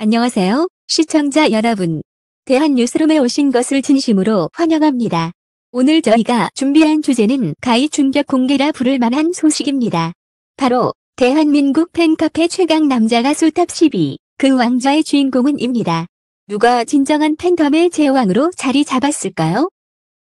안녕하세요, 시청자 여러분. 대한뉴스룸에 오신 것을 진심으로 환영합니다. 오늘 저희가 준비한 주제는 가히 충격 공개라 부를 만한 소식입니다. 바로 대한민국 팬카페 최강 남자 가수 탑 10위, 그 왕좌의 주인공은입니다. 누가 진정한 팬덤의 제왕으로 자리 잡았을까요?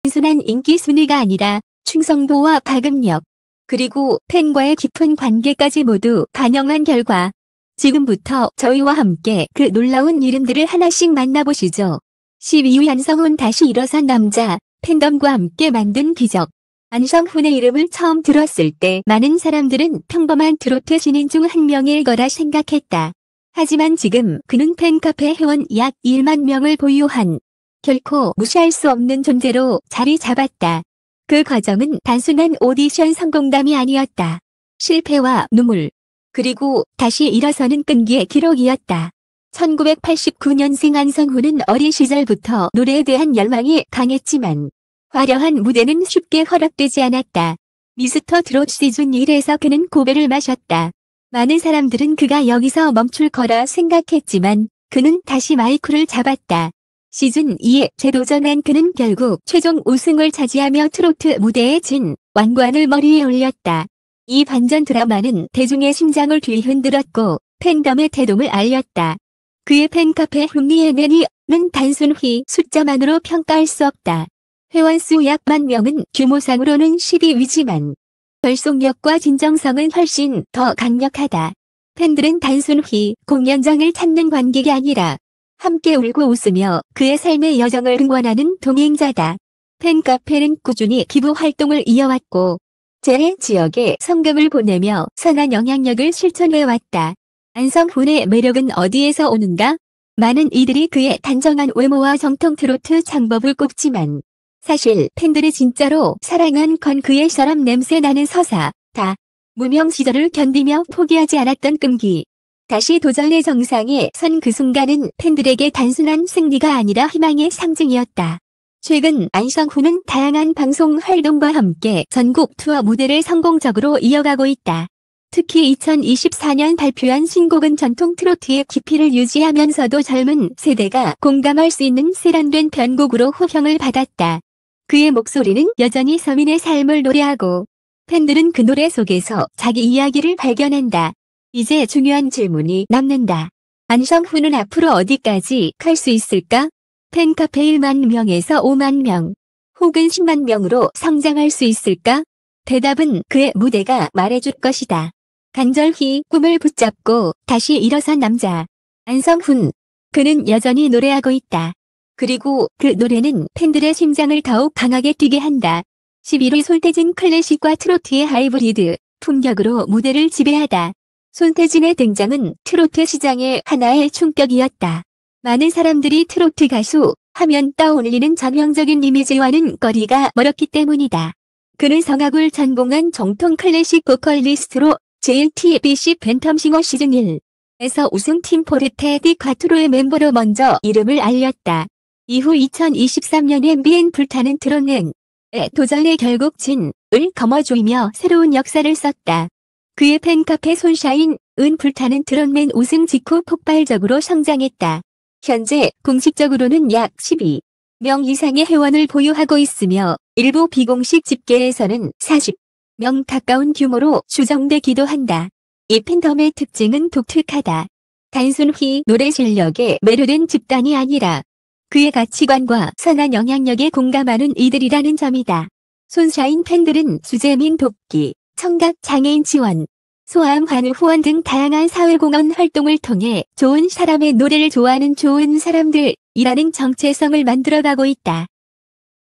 단순한 인기 순위가 아니라 충성도와 파급력, 그리고 팬과의 깊은 관계까지 모두 반영한 결과, 지금부터 저희와 함께 그 놀라운 이름들을 하나씩 만나보시죠. 12위 안성훈. 다시 일어선 남자, 팬덤과 함께 만든 기적. 안성훈의 이름을 처음 들었을 때 많은 사람들은 평범한 트로트 신인 중 한 명일 거라 생각했다. 하지만 지금 그는 팬카페 회원 약 1만 명을 보유한 결코 무시할 수 없는 존재로 자리 잡았다. 그 과정은 단순한 오디션 성공담이 아니었다. 실패와 눈물, 그리고 다시 일어서는 끈기의 기록이었다. 1989년생 안성훈은 어린 시절부터 노래에 대한 열망이 강했지만 화려한 무대는 쉽게 허락되지 않았다. 미스터 트롯 시즌 1에서 그는 고배를 마셨다. 많은 사람들은 그가 여기서 멈출 거라 생각했지만 그는 다시 마이크를 잡았다. 시즌 2에 재도전한 그는 결국 최종 우승을 차지하며 트로트 무대에 진 왕관을 머리에 올렸다. 이 반전 드라마는 대중의 심장을 뒤흔들었고 팬덤의 태동을 알렸다. 그의 팬카페 흥미에는 단순히 숫자만으로 평가할 수 없다. 회원수 약 10,000명은 규모상으로는 12위지만 결속력과 진정성은 훨씬 더 강력하다. 팬들은 단순히 공연장을 찾는 관객이 아니라 함께 울고 웃으며 그의 삶의 여정을 응원하는 동행자다. 팬카페는 꾸준히 기부 활동을 이어왔고 제 지역에 성금을 보내며 선한 영향력을 실천해왔다. 안성훈의 매력은 어디에서 오는가? 많은 이들이 그의 단정한 외모와 정통 트로트 창법을 꼽지만 사실 팬들이 진짜로 사랑한 건 그의 사람 냄새 나는 서사, 다. 무명 시절을 견디며 포기하지 않았던 끈기. 다시 도전의 정상에 선 그 순간은 팬들에게 단순한 승리가 아니라 희망의 상징이었다. 최근 안성훈은 다양한 방송 활동과 함께 전국 투어 무대를 성공적으로 이어가고 있다. 특히 2024년 발표한 신곡은 전통 트로트의 깊이를 유지하면서도 젊은 세대가 공감할 수 있는 세련된 편곡으로 호평을 받았다. 그의 목소리는 여전히 서민의 삶을 노래하고 팬들은 그 노래 속에서 자기 이야기를 발견한다. 이제 중요한 질문이 남는다. 안성훈은 앞으로 어디까지 갈 수 있을까? 팬카페 1만 명에서 5만 명, 혹은 10만 명으로 성장할 수 있을까? 대답은 그의 무대가 말해줄 것이다. 간절히 꿈을 붙잡고 다시 일어선 남자. 안성훈. 그는 여전히 노래하고 있다. 그리고 그 노래는 팬들의 심장을 더욱 강하게 뛰게 한다. 11위 손태진. 클래식과 트로트의 하이브리드 품격으로 무대를 지배하다. 손태진의 등장은 트로트 시장의 하나의 충격이었다. 많은 사람들이 트로트 가수 하면 떠올리는 전형적인 이미지와는 거리가 멀었기 때문이다. 그는 성악을 전공한 정통 클래식 보컬리스트로 JTBC 팬텀싱어 시즌 1에서 우승팀 포르테 디 콰트로의 멤버로 먼저 이름을 알렸다. 이후 2023년 MBN 불타는 트롯 에 도전해 결국 진을 거머쥐며 새로운 역사를 썼다. 그의 팬카페 손샤인 은 불타는 트롯맨 우승 직후 폭발적으로 성장했다. 현재 공식적으로는 약 12명 이상의 회원을 보유하고 있으며 일부 비공식 집계에서는 40명 가까운 규모로 추정되기도 한다. 이 팬덤의 특징은 독특하다. 단순히 노래 실력에 매료된 집단이 아니라 그의 가치관과 선한 영향력에 공감하는 이들이라는 점이다. 손샤인 팬들은 수재민 돕기, 청각 장애인 지원, 소아암 환우 후원 등 다양한 사회공헌 활동을 통해 좋은 사람의 노래를 좋아하는 좋은 사람들이라는 정체성을 만들어가고 있다.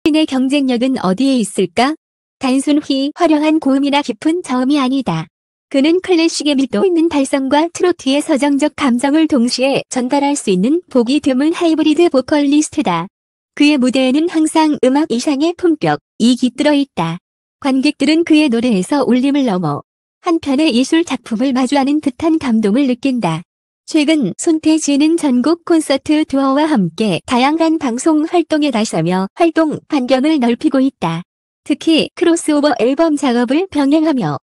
신의 경쟁력은 어디에 있을까? 단순히 화려한 고음이나 깊은 저음이 아니다. 그는 클래식의 밀도 있는 발성과 트로트의 서정적 감정을 동시에 전달할 수 있는 보기 드문 하이브리드 보컬리스트다. 그의 무대에는 항상 음악 이상의 품격이 깃들어 있다. 관객들은 그의 노래에서 울림을 넘어 한편의 예술 작품을 마주하는 듯한 감동을 느낀다. 최근 손태진은 전국 콘서트 투어와 함께 다양한 방송 활동에 나서며 활동 반경을 넓히고 있다. 특히 크로스오버 앨범 작업을 병행하며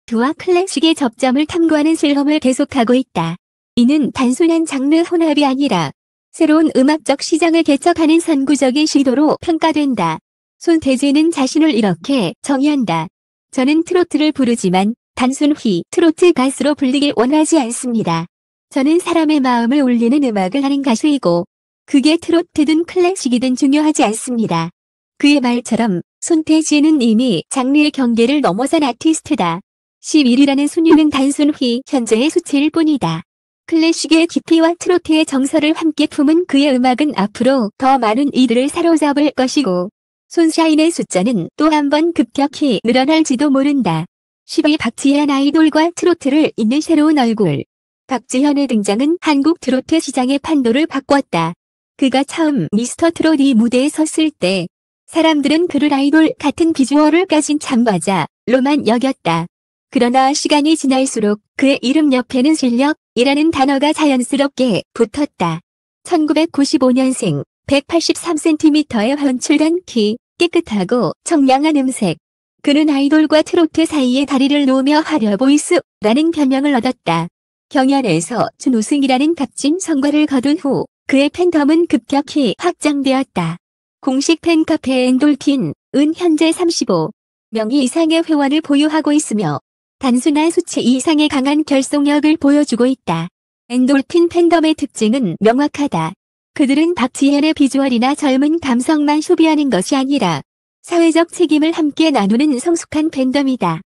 트와 클래식의 접점을 탐구하는 실험을 계속하고 있다. 이는 단순한 장르 혼합이 아니라 새로운 음악적 시장을 개척하는 선구적인 시도로 평가된다. 손태지는 자신을 이렇게 정의한다. 저는 트로트를 부르지만 단순히 트로트 가수로 불리길 원하지 않습니다. 저는 사람의 마음을 울리는 음악을 하는 가수이고 그게 트로트든 클래식이든 중요하지 않습니다. 그의 말처럼 손태지는 이미 장르의 경계를 넘어선 아티스트다. 11위라는 순위는 단순히 현재의 수치일 뿐이다. 클래식의 깊이와 트로트의 정서를 함께 품은 그의 음악은 앞으로 더 많은 이들을 사로잡을 것이고 손샤인의 숫자는 또 한 번 급격히 늘어날지도 모른다. 10위 박지현 아이돌과 트로트를 잇는 새로운 얼굴. 박지현의 등장은 한국 트로트 시장의 판도를 바꿨다. 그가 처음 미스터 트롯 이 무대에 섰을 때 사람들은 그를 아이돌 같은 비주얼을 가진 참가자로만 여겼다. 그러나 시간이 지날수록 그의 이름 옆에는 실력이라는 단어가 자연스럽게 붙었다. 1995년생, 183cm의 훤칠한 키, 깨끗하고 청량한 음색. 그는 아이돌과 트로트 사이에 다리를 놓으며 화려 보이스라는 별명을 얻었다. 경연에서 준우승이라는 값진 성과를 거둔 후 그의 팬덤은 급격히 확장되었다. 공식 팬카페 엔돌핀은 현재 35명 이상의 회원을 보유하고 있으며 단순한 수치 이상의 강한 결속력을 보여주고 있다. 엔돌핀 팬덤의 특징은 명확하다. 그들은 박지현의 비주얼이나 젊은 감성만 소비하는 것이 아니라 사회적 책임을 함께 나누는 성숙한 팬덤이다.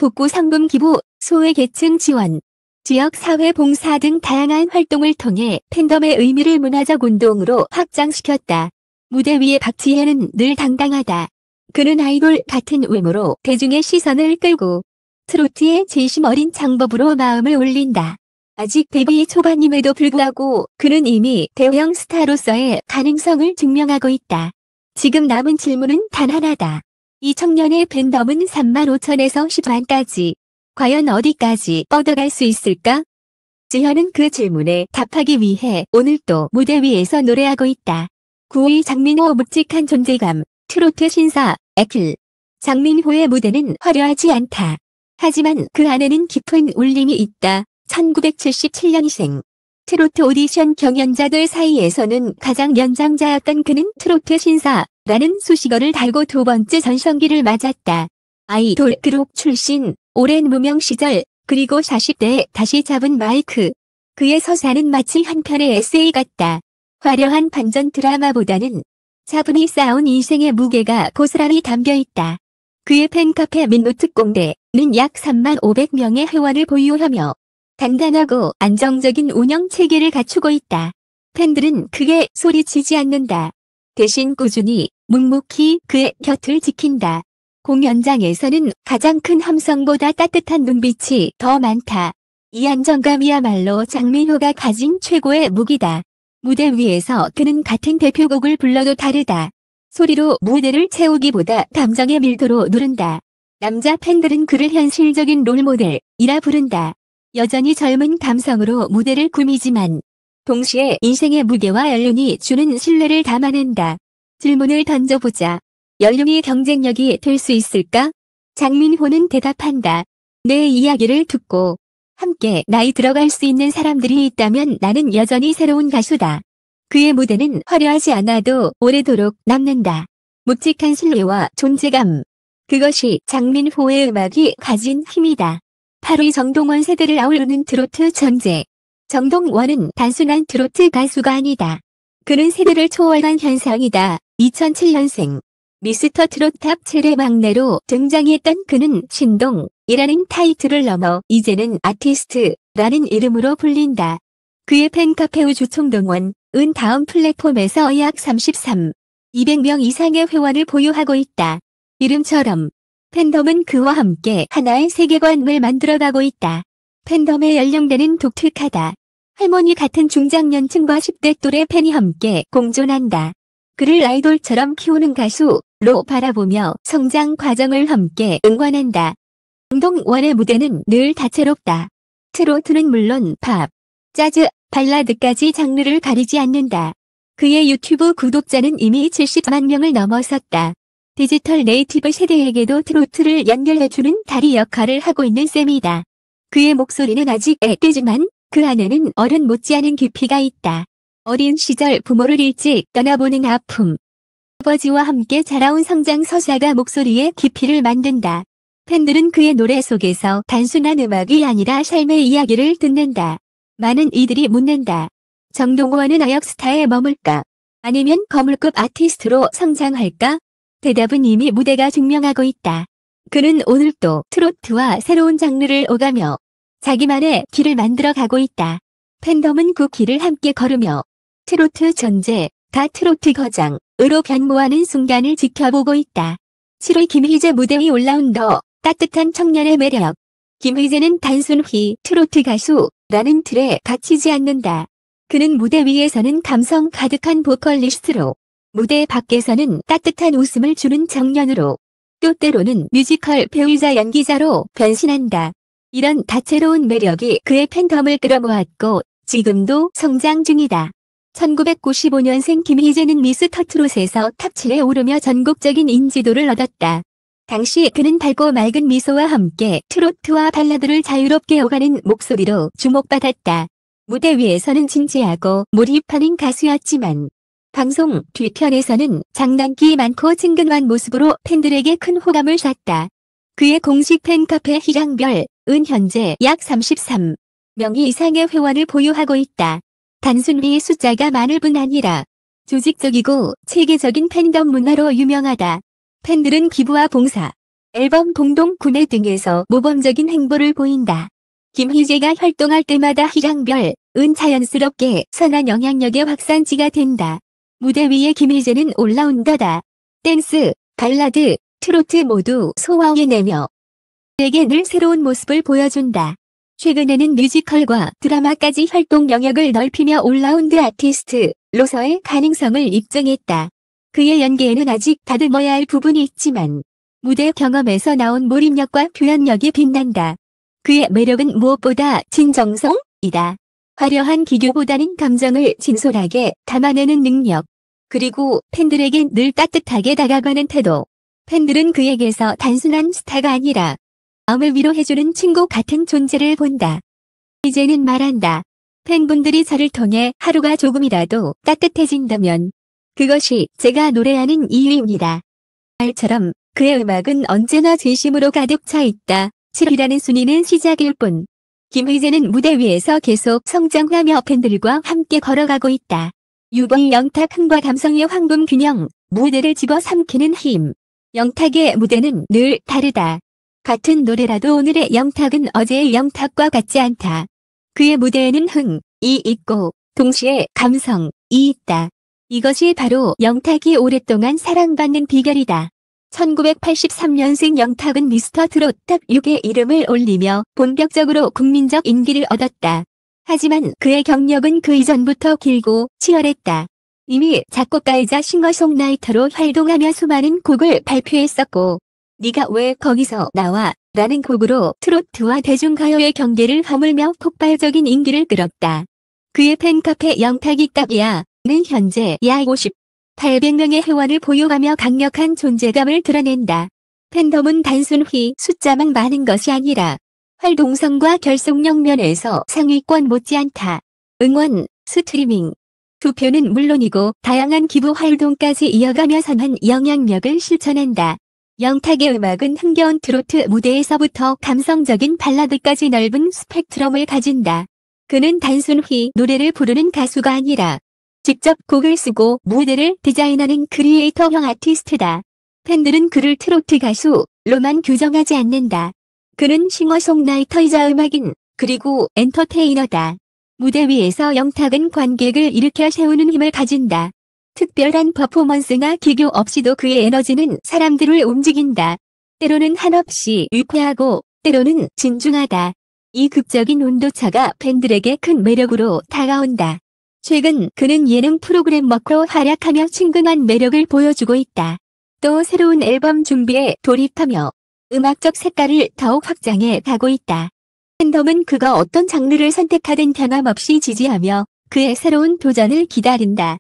복구 상금 기부, 소외계층 지원, 지역 사회 봉사 등 다양한 활동을 통해 팬덤의 의미를 문화적 운동으로 확장시켰다. 무대 위의 박지현은 늘 당당하다. 그는 아이돌 같은 외모로 대중의 시선을 끌고 트로트의 진심 어린 창법으로 마음을 울린다. 아직 데뷔 초반임에도 불구하고 그는 이미 대형 스타로서의 가능성을 증명하고 있다. 지금 남은 질문은 단 하나다. 이 청년의 팬덤은 35,000에서 10만까지 과연 어디까지 뻗어갈 수 있을까? 지현은 그 질문에 답하기 위해 오늘 또 무대 위에서 노래하고 있다. 9위 장민호 묵직한 존재감, 트로트 신사, 에클. 장민호의 무대는 화려하지 않다. 하지만 그 안에는 깊은 울림이 있다. 1977년생. 트로트 오디션 경연자들 사이에서는 가장 연장자였던 그는 트로트 신사라는 수식어를 달고 두 번째 전성기를 맞았다. 아이돌 그룹 출신, 오랜 무명 시절, 그리고 40대에 다시 잡은 마이크. 그의 서사는 마치 한 편의 에세이 같다. 화려한 반전 드라마보다는 차분히 쌓아온 인생의 무게가 고스란히 담겨있다. 그의 팬카페 민노트 공대는 약 35,000명의 회원을 보유하며 단단하고 안정적인 운영 체계를 갖추고 있다. 팬들은 크게 소리치지 않는다. 대신 꾸준히 묵묵히 그의 곁을 지킨다. 공연장에서는 가장 큰 함성보다 따뜻한 눈빛이 더 많다. 이 안정감이야말로 장민호가 가진 최고의 무기다. 무대 위에서 그는 같은 대표곡을 불러도 다르다. 소리로 무대를 채우기보다 감정의 밀도로 누른다. 남자 팬들은 그를 현실적인 롤모델이라 부른다. 여전히 젊은 감성으로 무대를 꾸미지만 동시에 인생의 무게와 연륜이 주는 신뢰를 담아낸다. 질문을 던져보자. 연륜이 경쟁력이 될 수 있을까? 장민호는 대답한다. 내 이야기를 듣고 함께 나이 들어갈 수 있는 사람들이 있다면 나는 여전히 새로운 가수다. 그의 무대는 화려하지 않아도 오래도록 남는다. 묵직한 신뢰와 존재감. 그것이 장민호의 음악이 가진 힘이다. 8위 정동원 세대를 아우르는 트로트 천재. 정동원은 단순한 트로트 가수가 아니다. 그는 세대를 초월한 현상이다. 2007년생. 미스터 트롯 탑 7의 막내로 등장했던 그는 신동이라는 타이틀을 넘어 이제는 아티스트라는 이름으로 불린다. 그의 팬카페 우주총동원은 다음 플랫폼에서 약 200명 이상의 회원을 보유하고 있다. 이름처럼 팬덤은 그와 함께 하나의 세계관을 만들어가고 있다. 팬덤의 연령대는 독특하다. 할머니 같은 중장년층과 10대 또래 팬이 함께 공존한다. 그를 아이돌처럼 키우는 가수로 바라보며 성장 과정을 함께 응원한다. 정동원의 무대는 늘 다채롭다. 트로트는 물론 팝, 재즈, 발라드까지 장르를 가리지 않는다. 그의 유튜브 구독자는 이미 70만 명을 넘어섰다. 디지털 네이티브 세대에게도 트로트를 연결해주는 다리 역할을 하고 있는 셈이다. 그의 목소리는 아직 애되지만 그 안에는 어른 못지않은 깊이가 있다. 어린 시절 부모를 일찍 떠나보는 아픔. 아버지와 함께 자라온 성장 서사가 목소리의 깊이를 만든다. 팬들은 그의 노래 속에서 단순한 음악이 아니라 삶의 이야기를 듣는다. 많은 이들이 묻는다. 정동원은 아역 스타에 머물까? 아니면 거물급 아티스트로 성장할까? 대답은 이미 무대가 증명하고 있다. 그는 오늘도 트로트와 새로운 장르를 오가며 자기만의 길을 만들어 가고 있다. 팬덤은 그 길을 함께 걸으며 트로트 전제, 다 트로트 거장으로 변모하는 순간을 지켜보고 있다. 7월 김희재 무대 위 올라온 더 따뜻한 청년의 매력. 김희재는 단순히 트로트 가수라는 틀에 갇히지 않는다. 그는 무대 위에서는 감성 가득한 보컬리스트로, 무대 밖에서는 따뜻한 웃음을 주는 청년으로, 또 때로는 뮤지컬 배우이자 연기자로 변신한다. 이런 다채로운 매력이 그의 팬덤을 끌어모았고 지금도 성장 중이다. 1995년생 김희재는 미스터 트롯에서 탑 7에 오르며 전국적인 인지도를 얻었다. 당시 그는 밝고 맑은 미소와 함께 트로트와 발라드를 자유롭게 오가는 목소리로 주목받았다. 무대 위에서는 진지하고 몰입하는 가수였지만 방송 뒤편에서는 장난기 많고 친근한 모습으로 팬들에게 큰 호감을 샀다. 그의 공식 팬카페 희랑별은 현재 약 33명 이상의 회원을 보유하고 있다. 단순히 숫자가 많을 뿐 아니라 조직적이고 체계적인 팬덤 문화로 유명하다. 팬들은 기부와 봉사, 앨범 공동 구매 등에서 모범적인 행보를 보인다. 김희재가 활동할 때마다 희랑별은 자연스럽게 선한 영향력의 확산지가 된다. 무대 위의 김희재는 올라운더다. 댄스, 발라드, 트로트 모두 소화해내며 에게 늘 새로운 모습을 보여준다. 최근에는 뮤지컬과 드라마까지 활동 영역을 넓히며 올라운드 아티스트로서의 가능성을 입증했다. 그의 연기에는 아직 다듬어야 할 부분이 있지만 무대 경험에서 나온 몰입력과 표현력이 빛난다. 그의 매력은 무엇보다 진정성이다. 화려한 기교보다는 감정을 진솔하게 담아내는 능력. 그리고 팬들에게 늘 따뜻하게 다가가는 태도. 팬들은 그에게서 단순한 스타가 아니라 마음을 위로해주는 친구 같은 존재를 본다. 이제는 말한다. 팬분들이 저를 통해 하루가 조금이라도 따뜻해진다면 그것이 제가 노래하는 이유입니다. 말처럼 그의 음악은 언제나 진심으로 가득 차 있다. 7이라는 순위는 시작일 뿐. 김희재는 무대 위에서 계속 성장하며 팬들과 함께 걸어가고 있다. 유봉 영탁 흥과 감성의 황금 균형, 무대를 집어삼키는 힘. 영탁의 무대는 늘 다르다. 같은 노래라도 오늘의 영탁은 어제의 영탁과 같지 않다. 그의 무대에는 흥이 있고 동시에 감성이 있다. 이것이 바로 영탁이 오랫동안 사랑받는 비결이다. 1983년생 영탁은 미스터 트롯 탑 6에 이름을 올리며 본격적으로 국민적 인기를 얻었다. 하지만 그의 경력은 그 이전부터 길고 치열했다. 이미 작곡가이자 싱어송라이터로 활동하며 수많은 곡을 발표했었고 네가 왜 거기서 나와? 라는 곡으로 트로트와 대중가요의 경계를 허물며 폭발적인 인기를 끌었다. 그의 팬카페 영탁이 깝이야는 현재 약 800명의 회원을 보유하며 강력한 존재감을 드러낸다. 팬덤은 단순히 숫자만 많은 것이 아니라 활동성과 결속력 면에서 상위권 못지않다. 응원, 스트리밍, 투표는 물론이고 다양한 기부 활동까지 이어가며 선한 영향력을 실천한다. 영탁의 음악은 흥겨운 트로트 무대에서부터 감성적인 발라드까지 넓은 스펙트럼을 가진다. 그는 단순히 노래를 부르는 가수가 아니라 직접 곡을 쓰고 무대를 디자인하는 크리에이터형 아티스트다. 팬들은 그를 트로트 가수로만 규정하지 않는다. 그는 싱어송라이터이자 음악인, 그리고 엔터테이너다. 무대 위에서 영탁은 관객을 일으켜 세우는 힘을 가진다. 특별한 퍼포먼스나 기교 없이도 그의 에너지는 사람들을 움직인다. 때로는 한없이 유쾌하고 때로는 진중하다. 이 극적인 온도차가 팬들에게 큰 매력으로 다가온다. 최근 그는 예능 프로그램 먹고 활약하며 친근한 매력을 보여주고 있다. 또 새로운 앨범 준비에 돌입하며 음악적 색깔을 더욱 확장해 가고 있다. 팬덤은 그가 어떤 장르를 선택하든 변함없이 지지하며 그의 새로운 도전을 기다린다.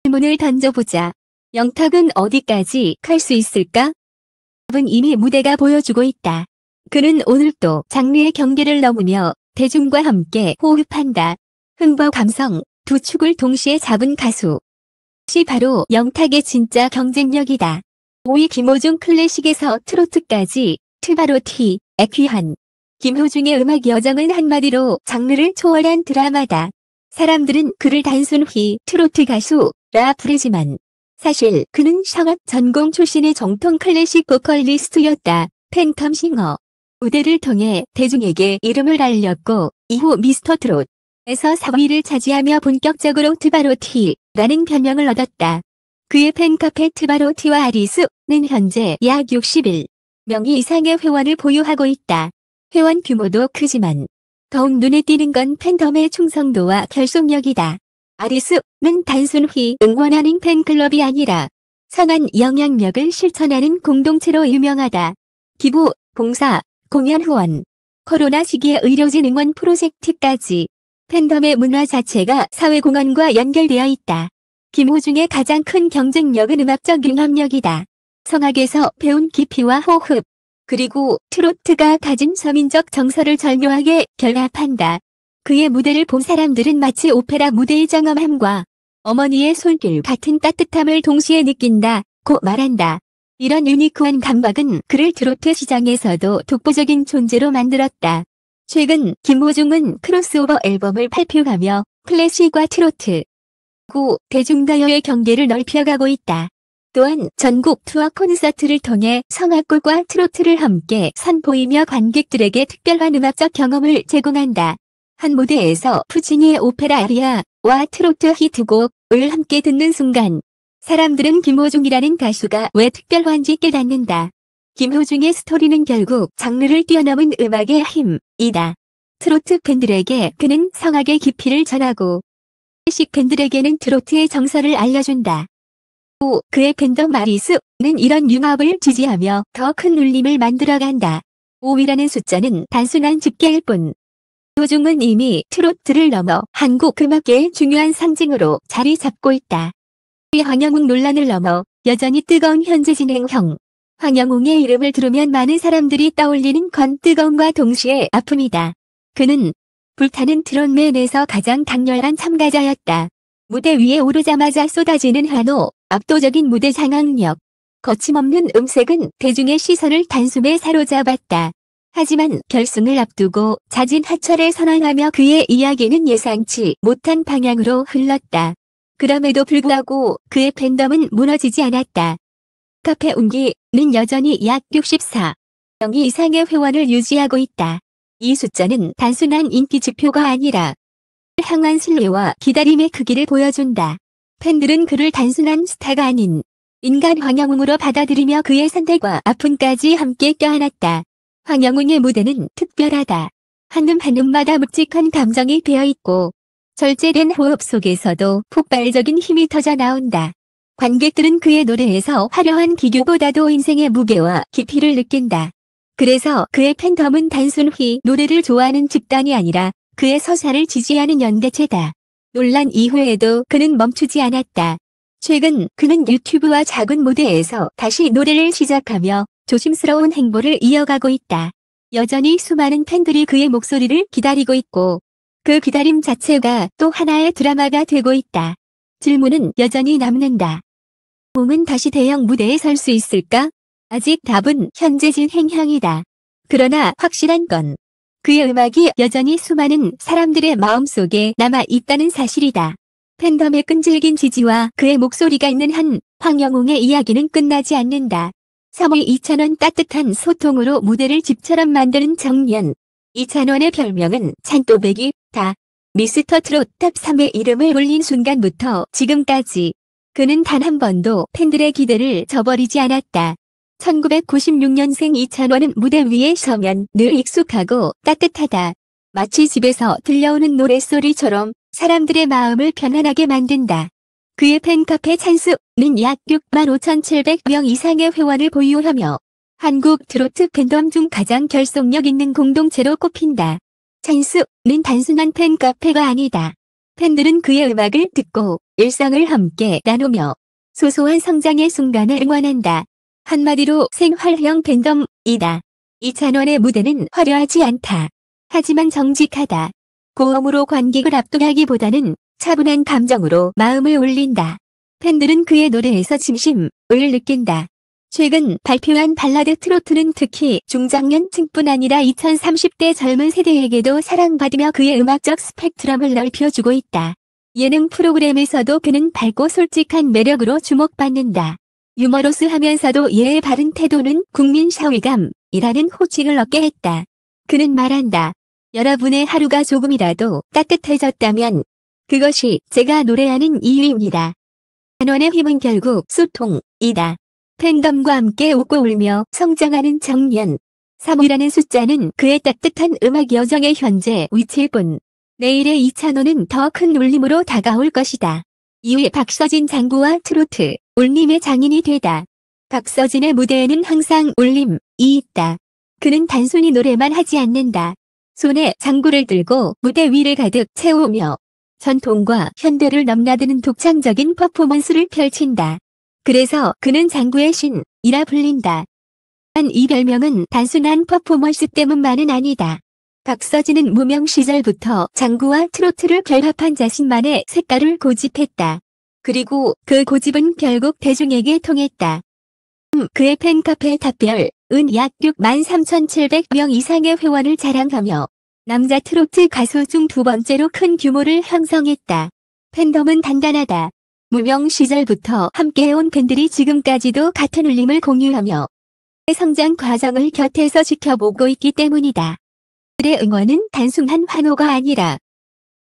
질문을 던져보자. 영탁은 어디까지 갈 수 있을까? 답은 이미 무대가 보여주고 있다. 그는 오늘도 장르의 경계를 넘으며 대중과 함께 호흡한다. 흥과 감성, 두 축을 동시에 잡은 가수. 시 바로 영탁의 진짜 경쟁력이다. 5위 김호중 클래식에서 트로트까지 트바로티, 애퀴한. 김호중의 음악 여정은 한마디로 장르를 초월한 드라마다. 사람들은 그를 단순히 트로트 가수라 부르지만 사실 그는 성악 전공 출신의 정통 클래식 보컬리스트였다. 팬텀 싱어. 무대를 통해 대중에게 이름을 알렸고 이후 미스터 트롯에서 4위를 차지하며 본격적으로 트바로티라는 별명을 얻었다. 그의 팬카페 트바로티와 아리스는 현재 약 61명 이상의 회원을 보유하고 있다. 회원 규모도 크지만 더욱 눈에 띄는 건 팬덤의 충성도와 결속력이다. 아리스는 단순히 응원하는 팬클럽이 아니라 선한 영향력을 실천하는 공동체로 유명하다. 기부, 봉사, 공연 후원, 코로나 시기의 의료진 응원 프로젝트까지 팬덤의 문화 자체가 사회공헌과 연결되어 있다. 김호중의 가장 큰 경쟁력은 음악적 융합력이다. 성악에서 배운 깊이와 호흡, 그리고 트로트가 가진 서민적 정서를 절묘하게 결합한다. 그의 무대를 본 사람들은 마치 오페라 무대의 장엄함과 어머니의 손길 같은 따뜻함을 동시에 느낀다고 말한다. 이런 유니크한 감각은 그를 트로트 시장에서도 독보적인 존재로 만들었다. 최근 김호중은 크로스오버 앨범을 발표하며 클래식과 트로트, 대중가요의 경계를 넓혀가고 있다. 또한 전국 투어 콘서트를 통해 성악곡과 트로트를 함께 선보이며 관객들에게 특별한 음악적 경험을 제공한다. 한 무대에서 푸치니의 오페라 아리아와 트로트 히트곡을 함께 듣는 순간 사람들은 김호중이라는 가수가 왜 특별한지 깨닫는다. 김호중의 스토리는 결국 장르를 뛰어넘은 음악의 힘이다. 트로트 팬들에게 그는 성악의 깊이를 전하고 클래식 팬들에게는 트로트의 정서를 알려준다. 또 그의 팬덤 아리스는 이런 융합을 지지하며 더 큰 울림을 만들어간다. 5위라는 숫자는 단순한 집계일 뿐. 김호중은 이미 트로트를 넘어 한국 음악계의 중요한 상징으로 자리 잡고 있다. 황영웅 논란을 넘어 여전히 뜨거운 현재 진행형. 황영웅의 이름을 들으면 많은 사람들이 떠올리는 건 뜨거움과 동시에 아픔이다. 그는 불타는 트롯맨에서 가장 강렬한 참가자였다. 무대 위에 오르자마자 쏟아지는 환호, 압도적인 무대 장악력, 거침없는 음색은 대중의 시선을 단숨에 사로잡았다. 하지만 결승을 앞두고 잦은 하차를 선언하며 그의 이야기는 예상치 못한 방향으로 흘렀다. 그럼에도 불구하고 그의 팬덤은 무너지지 않았다. 카페 운기는 여전히 약 64명 이상의 회원을 유지하고 있다. 이 숫자는 단순한 인기 지표가 아니라 향한 신뢰와 기다림의 크기를 보여준다. 팬들은 그를 단순한 스타가 아닌 인간 황영웅으로 받아들이며 그의 선택과 아픔까지 함께 껴안았다. 황영웅의 무대는 특별하다. 한음 한음마다 묵직한 감정이 배어있고 절제된 호흡 속에서도 폭발적인 힘이 터져 나온다. 관객들은 그의 노래에서 화려한 기교보다도 인생의 무게와 깊이를 느낀다. 그래서 그의 팬덤은 단순히 노래를 좋아하는 집단이 아니라 그의 서사를 지지하는 연대체다. 논란 이후에도 그는 멈추지 않았다. 최근 그는 유튜브와 작은 무대에서 다시 노래를 시작하며 조심스러운 행보를 이어가고 있다. 여전히 수많은 팬들이 그의 목소리를 기다리고 있고 그 기다림 자체가 또 하나의 드라마가 되고 있다. 질문은 여전히 남는다. 홍은 다시 대형 무대에 설 수 있을까? 아직 답은 현재 진행형이다. 그러나 확실한 건 그의 음악이 여전히 수많은 사람들의 마음속에 남아 있다는 사실이다. 팬덤의 끈질긴 지지와 그의 목소리가 있는 한 황영웅의 이야기는 끝나지 않는다. 3위 이찬원 따뜻한 소통으로 무대를 집처럼 만드는 정연. 이찬원의 별명은 찬또배기다. 미스터 트롯 탑 3의 이름을 올린 순간부터 지금까지 그는 단 한 번도 팬들의 기대를 저버리지 않았다. 1996년생 이찬원은 무대 위에 서면 늘 익숙하고 따뜻하다. 마치 집에서 들려오는 노랫소리처럼 사람들의 마음을 편안하게 만든다. 그의 팬카페 찬스는 약 65,700명 이상의 회원을 보유하며 한국 트로트 팬덤 중 가장 결속력 있는 공동체로 꼽힌다. 찬스는 단순한 팬카페가 아니다. 팬들은 그의 음악을 듣고 일상을 함께 나누며 소소한 성장의 순간을 응원한다. 한마디로 생활형 팬덤이다. 이찬원의 무대는 화려하지 않다. 하지만 정직하다. 고음으로 관객을 압도하기보다는 차분한 감정으로 마음을 울린다. 팬들은 그의 노래에서 진심을 느낀다. 최근 발표한 발라드 트로트는 특히 중장년층뿐 아니라 2030대 젊은 세대에게도 사랑받으며 그의 음악적 스펙트럼을 넓혀주고 있다. 예능 프로그램에서도 그는 밝고 솔직한 매력으로 주목받는다. 유머러스하면서도 예의 바른 태도는 국민 샤위감이라는 호칭을 얻게 했다. 그는 말한다. 여러분의 하루가 조금이라도 따뜻해졌다면 그것이 제가 노래하는 이유입니다. 단원의 힘은 결국 소통이다. 팬덤과 함께 웃고 울며 성장하는 청년. 3이라는 숫자는 그의 따뜻한 음악 여정의 현재 위치일 뿐. 내일의 2차노는 더 큰 울림으로 다가올 것이다. 이후 박서진 장구와 트로트, 울림의 장인이 되다. 박서진의 무대에는 항상 울림이 있다. 그는 단순히 노래만 하지 않는다. 손에 장구를 들고 무대 위를 가득 채우며 전통과 현대를 넘나드는 독창적인 퍼포먼스를 펼친다. 그래서 그는 장구의 신이라 불린다. 한 이 별명은 단순한 퍼포먼스 때문만은 아니다. 박서진은 무명 시절부터 장구와 트로트를 결합한 자신만의 색깔을 고집했다. 그리고 그 고집은 결국 대중에게 통했다. 그의 팬카페 답별은 약 63,700명 이상의 회원을 자랑하며 남자 트로트 가수 중 두 번째로 큰 규모를 형성했다. 팬덤은 단단하다. 무명 시절부터 함께해온 팬들이 지금까지도 같은 울림을 공유하며 성장 과정을 곁에서 지켜보고 있기 때문이다. 그의 응원은 단순한 환호가 아니라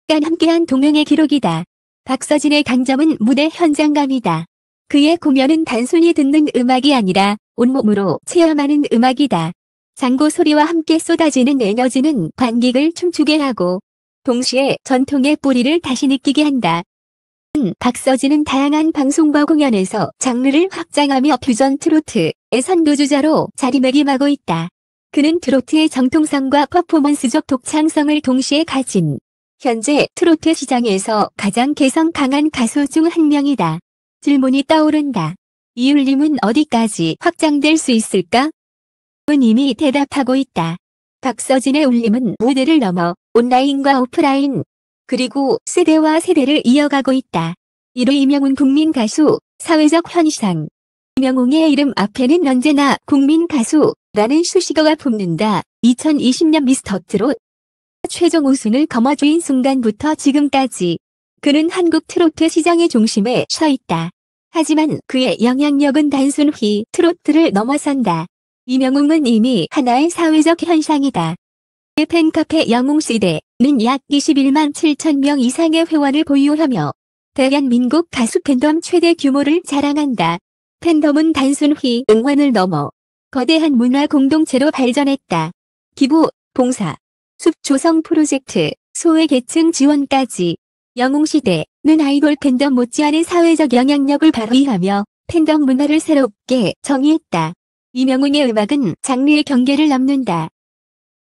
함께한 동행의 기록이다. 박서진의 강점은 무대 현장감이다. 그의 공연은 단순히 듣는 음악이 아니라 온몸으로 체험하는 음악이다. 장구 소리와 함께 쏟아지는 에너지는 관객을 춤추게 하고 동시에 전통의 뿌리를 다시 느끼게 한다. 박서진은 다양한 방송과 공연에서 장르를 확장하며 퓨전 트로트의 선도주자로 자리매김하고 있다. 그는 트로트의 정통성과 퍼포먼스적 독창성을 동시에 가진 현재 트로트 시장에서 가장 개성 강한 가수 중 한 명이다. 질문이 떠오른다. 이 울림은 어디까지 확장될 수 있을까? 은 이미 대답하고 있다. 박서진의 울림은 무대를 넘어 온라인과 오프라인 그리고 세대와 세대를 이어가고 있다. 이로 이명웅 국민 가수, 사회적 현상. 이명웅의 이름 앞에는 언제나 국민 가수라는 수식어가 붙는다. 2020년 미스터 트롯 최종 우승을 거머쥐인 순간부터 지금까지 그는 한국 트로트 시장의 중심에 서 있다. 하지만 그의 영향력은 단순히 트로트를 넘어선다. 이명웅은 이미 하나의 사회적 현상이다. 그의 팬카페 영웅시대는 약 21만 7천 명 이상의 회원을 보유하며 대한민국 가수 팬덤 최대 규모를 자랑한다. 팬덤은 단순히 응원을 넘어 거대한 문화 공동체로 발전했다. 기부, 봉사, 숲 조성 프로젝트, 소외계층 지원까지 영웅시대는 아이돌 팬덤 못지않은 사회적 영향력을 발휘하며 팬덤 문화를 새롭게 정의했다. 이명웅의 음악은 장르의 경계를 넘는다.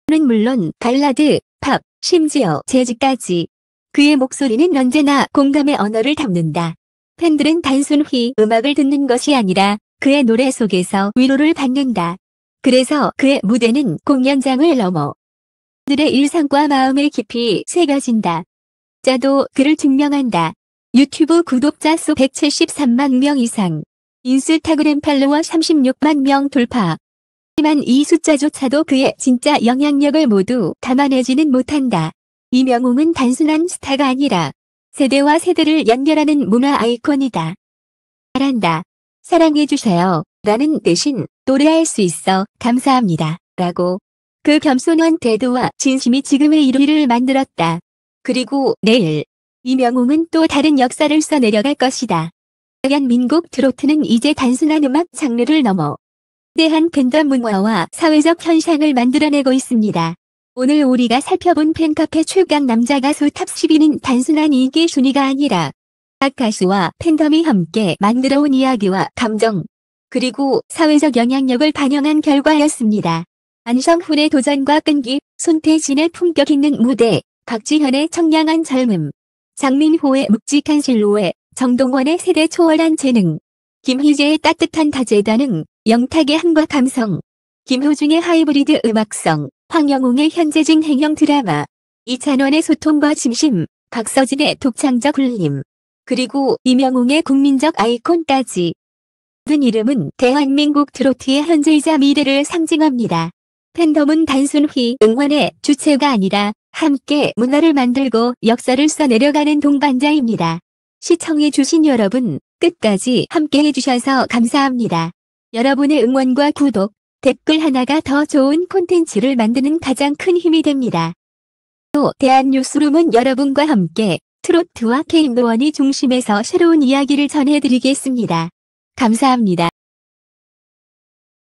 는 물론 발라드, 팝, 심지어 재즈까지 그의 목소리는 언제나 공감의 언어를 담는다. 팬들은 단순히 음악을 듣는 것이 아니라 그의 노래 속에서 위로를 받는다. 그래서 그의 무대는 공연장을 넘어 그들의 일상과 마음에 깊이 새겨진다. 자도 그를 증명한다. 유튜브 구독자 수 173만 명 이상. 인스타그램 팔로워 36만 명 돌파. 하지만 이 숫자조차도 그의 진짜 영향력을 모두 담아내지는 못한다. 이명웅은 단순한 스타가 아니라 세대와 세대를 연결하는 문화 아이콘이다. 잘한다. 사랑해주세요. 라는 대신 노래할 수 있어 감사합니다. 라고 그 겸손한 태도와 진심이 지금의 1위를 만들었다. 그리고 내일 이명웅은 또 다른 역사를 써내려갈 것이다. 대한민국 트로트는 이제 단순한 음악 장르를 넘어 대한 팬덤 문화와 사회적 현상을 만들어내고 있습니다. 오늘 우리가 살펴본 팬카페 최강 남자 가수 탑 10위는 단순한 인기 순위가 아니라 각 가수와 팬덤이 함께 만들어온 이야기와 감정, 그리고 사회적 영향력을 반영한 결과였습니다. 안성훈의 도전과 끈기, 손태진의 품격 있는 무대, 박지현의 청량한 젊음, 장민호의 묵직한 실루엣, 정동원의 세대 초월한 재능, 김희재의 따뜻한 다재다능, 영탁의 한과 감성, 김효중의 하이브리드 음악성, 황영웅의 현재 진행형 드라마, 이찬원의 소통과 진심, 박서진의 독창적 울림, 그리고 이명웅의 국민적 아이콘까지. 모든 이름은 대한민국 트로트의 현재이자 미래를 상징합니다. 팬덤은 단순히 응원의 주체가 아니라 함께 문화를 만들고 역사를 써내려가는 동반자입니다. 시청해주신 여러분, 끝까지 함께해주셔서 감사합니다. 여러분의 응원과 구독, 댓글 하나가 더 좋은 콘텐츠를 만드는 가장 큰 힘이 됩니다. 또 대한뉴스룸은 여러분과 함께 트로트와 K 노원이 중심에서 새로운 이야기를 전해드리겠습니다. 감사합니다.